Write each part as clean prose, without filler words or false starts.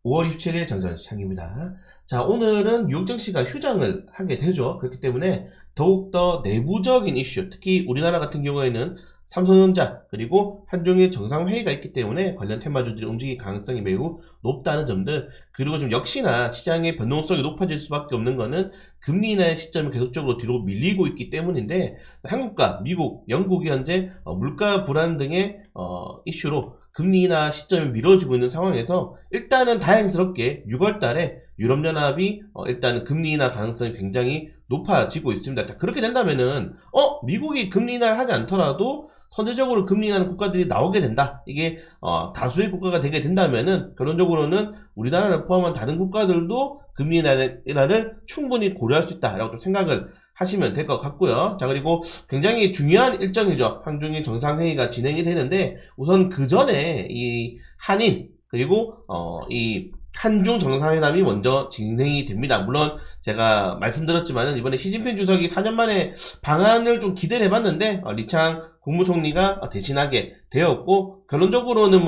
5월 27일 정전시장입니다. 자, 오늘은 뉴욕 증시가 휴장을 하게 되죠. 그렇기 때문에 더욱더 내부적인 이슈, 특히 우리나라 같은 경우에는 삼성전자 그리고 한중일 정상회의가 있기 때문에 관련 테마주들이 움직일 가능성이 매우 높다는 점들, 그리고 좀 역시나 시장의 변동성이 높아질 수밖에 없는 것은 금리 인하의 시점이 계속적으로 뒤로 밀리고 있기 때문인데, 한국과 미국, 영국이 현재 물가 불안 등의 이슈로 금리 인하 시점이 미뤄지고 있는 상황에서 일단은 다행스럽게 6월 달에 유럽연합이 일단 금리 인하 가능성이 굉장히 높아지고 있습니다. 자, 그렇게 된다면은 미국이 금리 인하를 하지 않더라도 선제적으로 금리 인하는 국가들이 나오게 된다. 이게 다수의 국가가 되게 된다면은 결론적으로는 우리나라를 포함한 다른 국가들도 금리 인하를 충분히 고려할 수 있다라고 좀 생각을 하시면 될 것 같고요. 자, 그리고 굉장히 중요한 일정이죠. 한중일 정상회의가 진행이 되는데, 우선 그 전에 이 한일 그리고 이 한중 정상회담이 먼저 진행이 됩니다. 물론 제가 말씀드렸지만은 이번에 시진핑 주석이 4년 만에 방한을 좀 기대를 해봤는데 리창 국무총리가 대신하게 되었고, 결론적으로는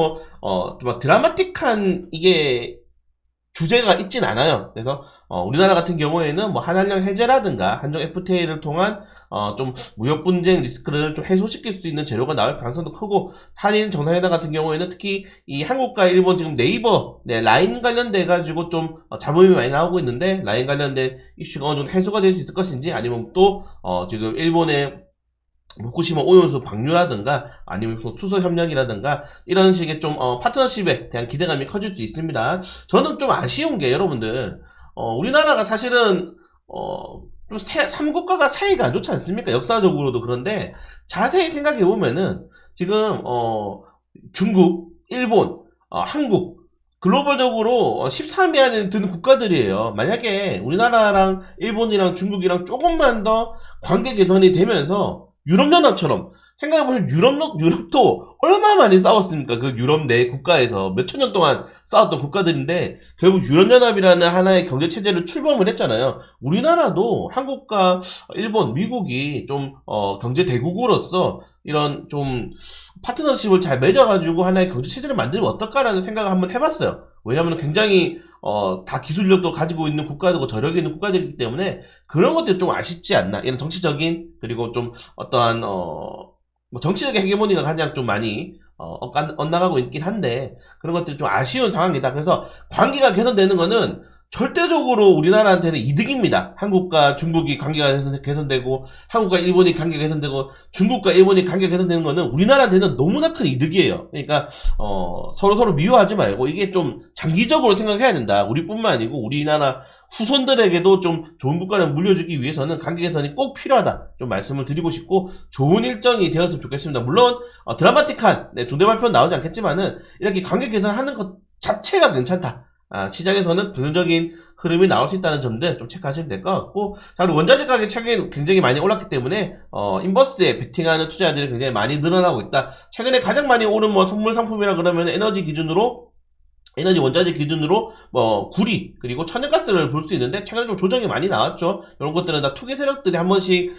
좀 드라마틱한 이게 주제가 있진 않아요. 그래서 우리나라 같은 경우에는 한한령 해제라든가 한중 FTA를 통한 좀 무역 분쟁 리스크를 좀 해소시킬 수 있는 재료가 나올 가능성도 크고, 한일 정상회담 같은 경우에는 특히 이 한국과 일본 지금 네이버 라인 관련돼 가지고 좀 잡음이 많이 나오고 있는데, 라인 관련된 이슈가 어느 정도 해소가 될 수 있을 것인지, 아니면 또 지금 일본의 후쿠시마 오염수 방류라든가 아니면 수소 협력이라든가 이런 식의 좀 파트너십에 대한 기대감이 커질 수 있습니다. 저는 좀 아쉬운 게, 여러분들 우리나라가 사실은 좀 삼국가가 사이가 안 좋지 않습니까? 역사적으로도. 그런데 자세히 생각해 보면은 지금 중국, 일본, 한국 글로벌적으로 13위 안에 드는 국가들이에요. 만약에 우리나라랑 일본이랑 중국이랑 조금만 더 관계 개선이 되면서 유럽연합처럼 생각해보면, 유럽도 얼마 많이 싸웠습니까? 그 유럽 내 국가에서 몇천 년 동안 싸웠던 국가들인데 결국 유럽연합이라는 하나의 경제체제를 출범을 했잖아요. 우리나라도 한국과 일본, 미국이 좀 경제 대국으로서 이런 좀 파트너십을 잘 맺어가지고 하나의 경제체제를 만들면 어떨까라는 생각을 한번 해봤어요. 왜냐하면 굉장히 다 기술력도 가지고 있는 국가들고 저력이 있는 국가들이기 때문에 그런 것들이 좀 아쉽지 않나. 이런 정치적인, 그리고 좀 어떠한 정치적인 헤게모니가 가장 좀 많이 엇나가고 있긴 한데, 그런 것들이 좀 아쉬운 상황이다. 그래서 관계가 개선되는 거는 절대적으로 우리나라한테는 이득입니다. 한국과 중국이 관계가 개선되고, 한국과 일본이 관계가 개선되고, 중국과 일본이 관계가 개선되는 거는 우리나라한테는 너무나 큰 이득이에요. 그러니까 서로 미워하지 말고 이게 좀 장기적으로 생각해야 된다. 우리뿐만 아니고 우리나라 후손들에게도 좀 좋은 국가를 물려주기 위해서는 관계 개선이 꼭 필요하다, 좀 말씀을 드리고 싶고, 좋은 일정이 되었으면 좋겠습니다. 물론 드라마틱한 중대 발표는 나오지 않겠지만은 이렇게 관계 개선하는 것 자체가 괜찮다. 시장에서는 긍정적인 흐름이 나올 수 있다는 점들 좀 체크하시면 될 것 같고, 자, 그리고 원자재 가격 최근에 굉장히 많이 올랐기 때문에 인버스에 베팅하는 투자자들이 굉장히 많이 늘어나고 있다. 최근에 가장 많이 오른 선물 상품이라 그러면 에너지 원자재 기준으로 구리 그리고 천연가스를 볼 수 있는데, 최근에 좀 조정이 많이 나왔죠. 이런 것들은 다 투기 세력들이 한 번씩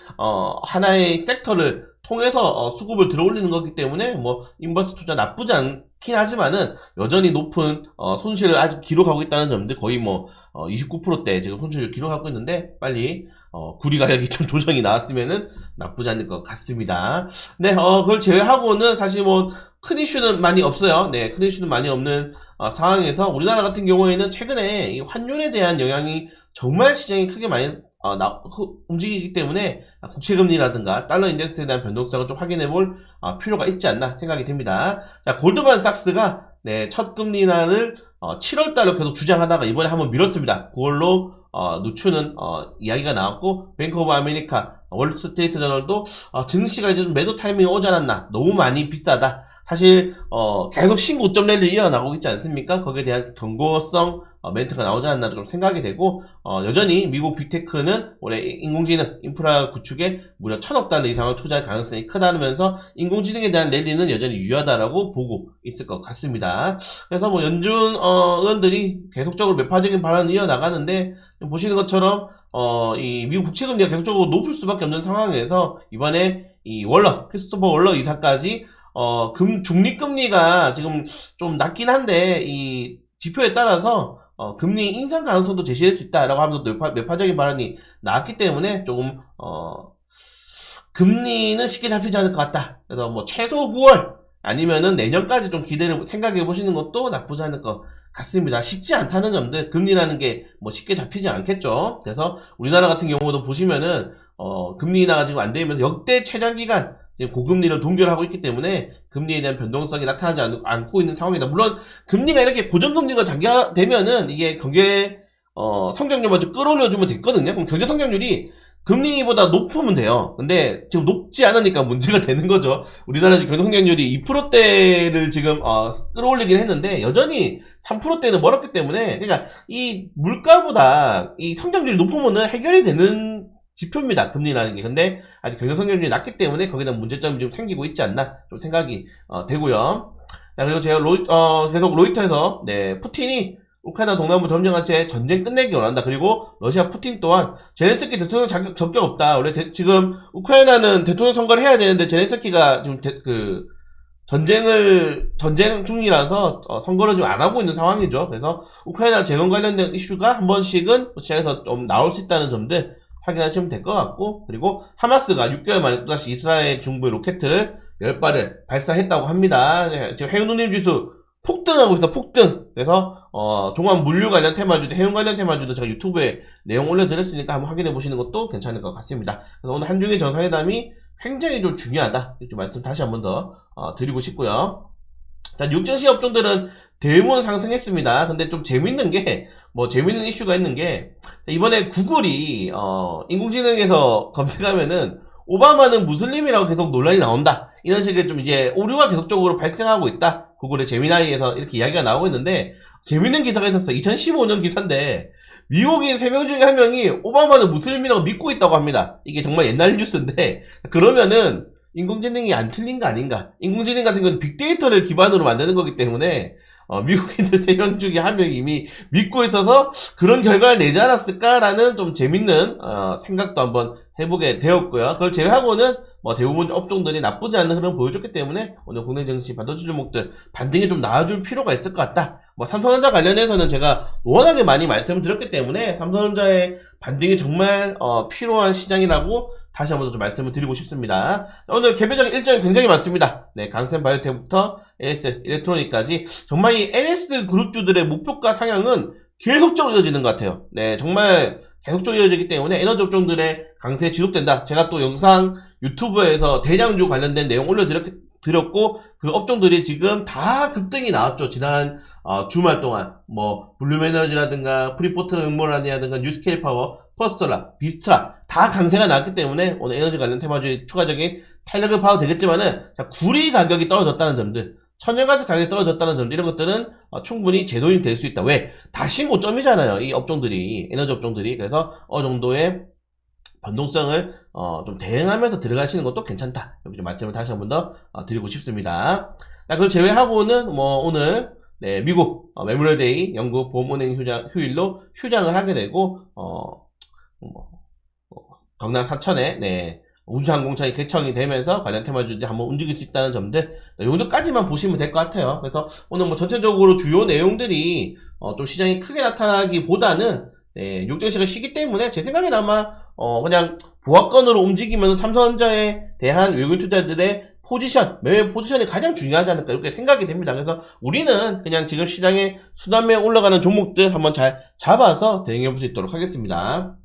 하나의 섹터를 통해서 수급을 들어올리는 거기 때문에 인버스 투자 나쁘지 않긴 하지만은 여전히 높은 손실을 아직 기록하고 있다는 점들, 거의 29%대 지금 손실을 기록하고 있는데, 빨리 구리 가격이 좀 조정이 나왔으면은 나쁘지 않을 것 같습니다. 네, 그걸 제외하고는 사실 큰 이슈는 많이 없어요. 네, 큰 이슈는 많이 없는 상황에서, 우리나라 같은 경우에는 최근에 이 환율에 대한 영향이 정말 시장이 크게 많이 움직이기 때문에 국채금리라든가 달러 인덱스에 대한 변동성을 좀 확인해 볼 필요가 있지 않나 생각이 됩니다. 자, 골드만삭스가 첫 금리 인하를 7월달로 계속 주장하다가 이번에 한번 밀었습니다. 9월로 늦추는 이야기가 나왔고, 뱅크 오브 아메리카, 월스트리트 저널도 증시가 이제 좀 매도 타이밍이 오지 않았나, 너무 많이 비싸다. 사실 계속 신고점 랠리 이어나가고 있지 않습니까? 거기에 대한 경고성 멘트가 나오지 않나 좀 생각이 되고, 여전히 미국 빅테크는 올해 인공지능 인프라 구축에 무려 1,000억 달러 이상을 투자할 가능성이 크다면서 인공지능에 대한 랠리는 여전히 유효하다라고 보고 있을 것 같습니다. 그래서 연준 의원들이 계속적으로 매파적인 발언을 이어나가는데, 보시는 것처럼 이 미국 국채금리가 계속적으로 높을 수밖에 없는 상황에서 이번에 이 크리스토퍼 월러 이사까지 중립금리가 지금 좀 낮긴 한데, 이 지표에 따라서 금리 인상 가능성도 제시할 수 있다라고 하면서 매파적인 발언이 나왔기 때문에 조금 금리는 쉽게 잡히지 않을 것 같다. 그래서 뭐 최소 9월 아니면은 내년까지 좀 기대를 생각해 보시는 것도 나쁘지 않을 것 같습니다. 쉽지 않다는 점들, 금리라는 게 뭐 쉽게 잡히지 않겠죠. 그래서 우리나라 같은 경우도 보시면은 금리 인하가 지금 안 되면서 역대 최장 기간 지금 고금리를 동결하고 있기 때문에 금리에 대한 변동성이 나타나지 않고 있는 상황이다. 물론 금리가 이렇게 고정금리가 장기화되면은 이게 경제 성장률만 좀 끌어올려주면 됐거든요. 그럼 경제 성장률이 금리보다 높으면 돼요. 근데 지금 높지 않으니까 문제가 되는 거죠. 우리나라 경제 성장률이 2%대를 지금 끌어올리긴 했는데 여전히 3%대는 멀었기 때문에, 그러니까 이 물가보다 이 성장률이 높으면은 해결이 되는 지표입니다. 금리라는 게. 근데 아직 경제 성장률이 낮기 때문에 거기다 문제점이 좀 생기고 있지 않나 좀 생각이 되고요. 자, 그리고 제가 계속 로이터에서 푸틴이 우크라이나 동남부 점령한 채 전쟁 끝내기 원한다. 그리고 러시아 푸틴 또한 제렌스키 대통령 적격 없다. 원래 지금 우크라이나는 대통령 선거를 해야 되는데 제렌스키가 지금 전쟁 중이라서 선거를 좀 안 하고 있는 상황이죠. 그래서 우크라이나 재건 관련된 이슈가 한 번씩은 러시아에서 좀 나올 수 있다는 점들 확인하시면 될 것 같고, 그리고 하마스가 6개월 만에 또다시 이스라엘 중부의 로켓을 10발을 발사했다고 합니다. 지금 해운운임 지수 폭등하고 있어, 폭등. 그래서 종합 물류 관련 테마주도, 해운 관련 테마주도 제가 유튜브에 내용 올려드렸으니까 한번 확인해 보시는 것도 괜찮을 것 같습니다. 그래서 오늘 한중일 정상회담이 굉장히 좀 중요하다, 이렇게 말씀 다시 한번 더 드리고 싶고요. 자, 육전시 업종들은 대부분 상승했습니다. 근데 좀 재밌는 이슈가 있는 게, 이번에 구글이 인공지능에서 검색하면은 오바마는 무슬림이라고 계속 논란이 나온다, 이런 식의 좀 이제 오류가 계속적으로 발생하고 있다, 구글의 제미나이에서 이렇게 이야기가 나오고 있는데, 재밌는 기사가 있었어요. 2015년 기사인데 미국인 3명 중에 1명이 오바마는 무슬림이라고 믿고 있다고 합니다. 이게 정말 옛날 뉴스인데, 그러면은 인공지능이 안 틀린 거 아닌가. 인공지능 같은 경우는 빅데이터를 기반으로 만드는 거기 때문에 미국인들 3명 중에 1명이 이미 믿고 있어서 그런 결과를 내지 않았을까라는 좀 재밌는 생각도 한번 해보게 되었고요. 그걸 제외하고는 대부분 업종들이 나쁘지 않은 흐름 보여줬기 때문에 오늘 국내 증시 반도체 종목들 반등이 좀 나아줄 필요가 있을 것 같다. 삼성전자 관련해서는 제가 워낙에 많이 말씀을 드렸기 때문에 삼성전자의 반등이 정말 필요한 시장이라고 다시 한번 좀 말씀을 드리고 싶습니다. 오늘 개별적인 일정이 굉장히 많습니다. 강센 바이오텍부터 AS 일렉트로닉까지 정말 이 NS 그룹주들의 목표가 상향은 계속적으로 이어지는 것 같아요. 정말 계속적으로 이어지기 때문에 에너지 업종들의 강세 지속된다. 제가 또 영상 유튜브에서 대장주 관련된 내용 올려드렸고, 그 업종들이 지금 다 급등이 나왔죠. 지난 주말 동안 블룸에너지라든가 프리포트 응모라든가 뉴스케일 파워, 퍼스톨라, 비스트라 다 강세가 나왔기 때문에 오늘 에너지 관련 테마주의 추가적인 탄력을 봐도 되겠지만은, 구리 가격이 떨어졌다는 점들, 천연가스 가격이 떨어졌다는 점들, 이런 것들은 충분히 재도입이 될 수 있다. 왜? 다 신고점이잖아요, 이 업종들이, 에너지 업종들이. 그래서 어느 정도의 변동성을 좀 대응하면서 들어가시는 것도 괜찮다, 이렇게 좀 말씀을 다시 한 번 더 드리고 싶습니다. 그걸 제외하고는 오늘 미국 메모리얼데이 영국 보험은행 휴일로 휴장을 하게 되고, 경남 사천에 우주항공청이 개청이 되면서 관련 테마주들이 한번 움직일 수 있다는 점들, 이 정도까지만 보시면 될 것 같아요. 그래서 오늘 전체적으로 주요 내용들이 좀 시장이 크게 나타나기보다는 육전시가 쉬기 때문에 제 생각에는 아마 그냥 보합권으로 움직이면 삼성전자에 대한 외국인 투자들의 매매 포지션이 가장 중요하지 않을까, 이렇게 생각이 됩니다. 그래서 우리는 그냥 지금 시장에 순환매 올라가는 종목들 한번 잘 잡아서 대응해 볼 수 있도록 하겠습니다.